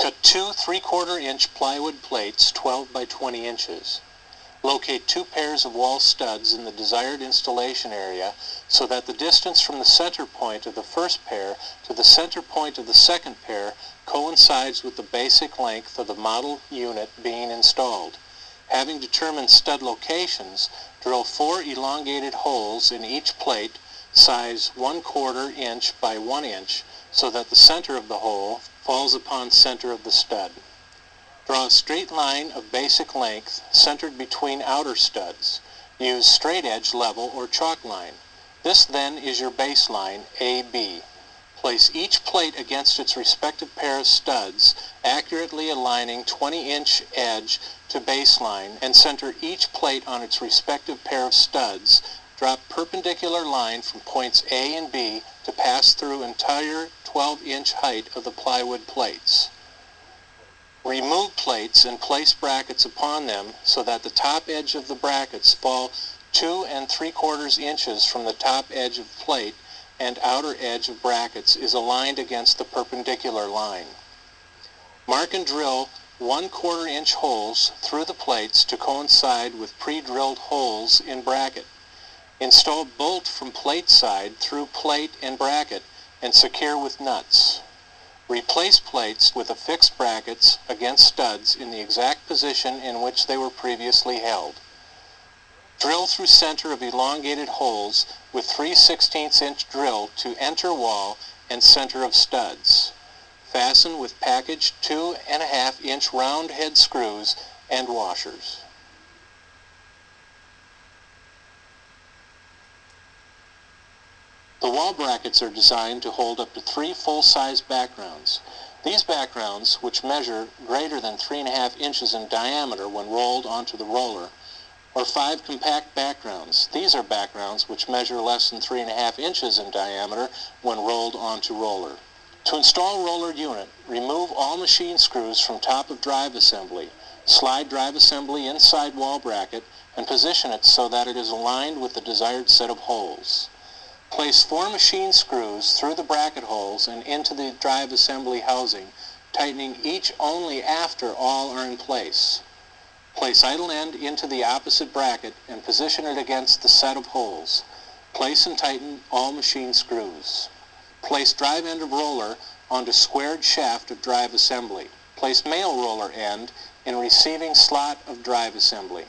Cut two 3/4 inch plywood plates 12 by 20 inches. Locate two pairs of wall studs in the desired installation area so that the distance from the center point of the first pair to the center point of the second pair coincides with the basic length of the model unit being installed. Having determined stud locations, drill 4 elongated holes in each plate, size 1/4 inch by 1 inch, so that the center of the hole falls upon center of the stud. Draw a straight line of basic length centered between outer studs. Use straight edge level or chalk line. This then is your baseline, AB. Place each plate against its respective pair of studs, accurately aligning 20-inch edge to baseline, and center each plate on its respective pair of studs. Drop perpendicular line from points A and B to pass through entire 12-inch height of the plywood plates. Remove plates and place brackets upon them so that the top edge of the brackets fall 2 3/4 inches from the top edge of plate and outer edge of brackets is aligned against the perpendicular line. Mark and drill 1/4 inch holes through the plates to coincide with pre-drilled holes in bracket. Install bolt from plate side through plate and bracket and secure with nuts. Replace plates with affixed brackets against studs in the exact position in which they were previously held. Drill through center of elongated holes with 3/16 inch drill to enter wall and center of studs. Fasten with packaged 2½ inch round head screws and washers. The wall brackets are designed to hold up to 3 full-size backgrounds. These backgrounds, which measure greater than 3½ inches in diameter when rolled onto the roller, or 5 compact backgrounds. These are backgrounds which measure less than 3½ inches in diameter when rolled onto roller. To install roller unit, remove all machine screws from top of drive assembly. Slide drive assembly inside wall bracket and position it so that it is aligned with the desired set of holes. Place 4 machine screws through the bracket holes and into the drive assembly housing, tightening each only after all are in place. Place idle end into the opposite bracket and position it against the set of holes. Place and tighten all machine screws. Place drive end of roller onto squared shaft of drive assembly. Place male roller end in receiving slot of drive assembly.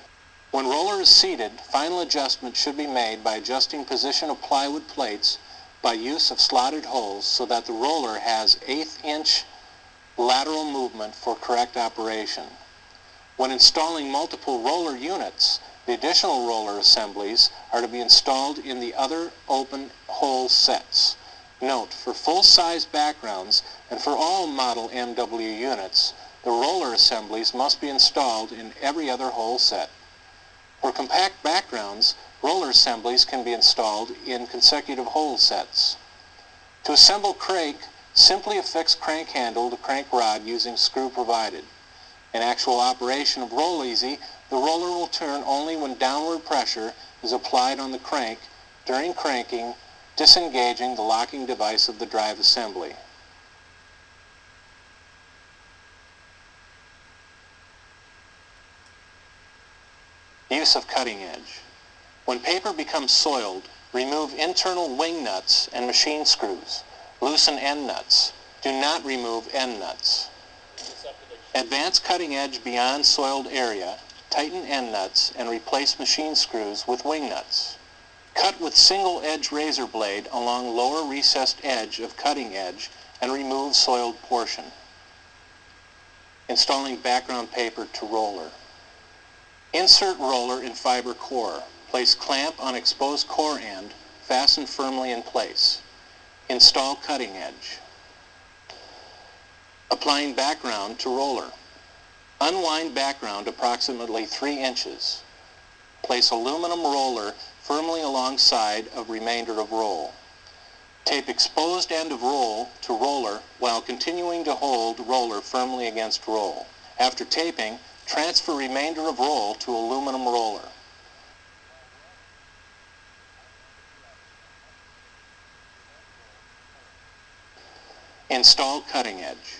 When roller is seated, final adjustment should be made by adjusting position of plywood plates by use of slotted holes so that the roller has 1/8 inch lateral movement for correct operation. When installing multiple roller units, the additional roller assemblies are to be installed in the other open hole sets. Note, for full-size backgrounds and for all model MW units, the roller assemblies must be installed in every other hole set. For compact backgrounds, roller assemblies can be installed in consecutive hole sets. To assemble crank, simply affix crank handle to crank rod using screw provided. In actual operation of Rolleasy, the roller will turn only when downward pressure is applied on the crank during cranking, disengaging the locking device of the drive assembly. Use of cutting edge. When paper becomes soiled, remove internal wing nuts and machine screws. Loosen end nuts. Do not remove end nuts. Advance cutting edge beyond soiled area, tighten end nuts, and replace machine screws with wing nuts. Cut with single edge razor blade along lower recessed edge of cutting edge and remove soiled portion. Installing background paper to roller. Insert roller in fiber core. Place clamp on exposed core end, fasten firmly in place. Install cutting edge. Applying background to roller. Unwind background approximately 3 inches. Place aluminum roller firmly alongside of remainder of roll. Tape exposed end of roll to roller while continuing to hold roller firmly against roll. After taping, transfer remainder of roll to aluminum roller. Install cutting edge.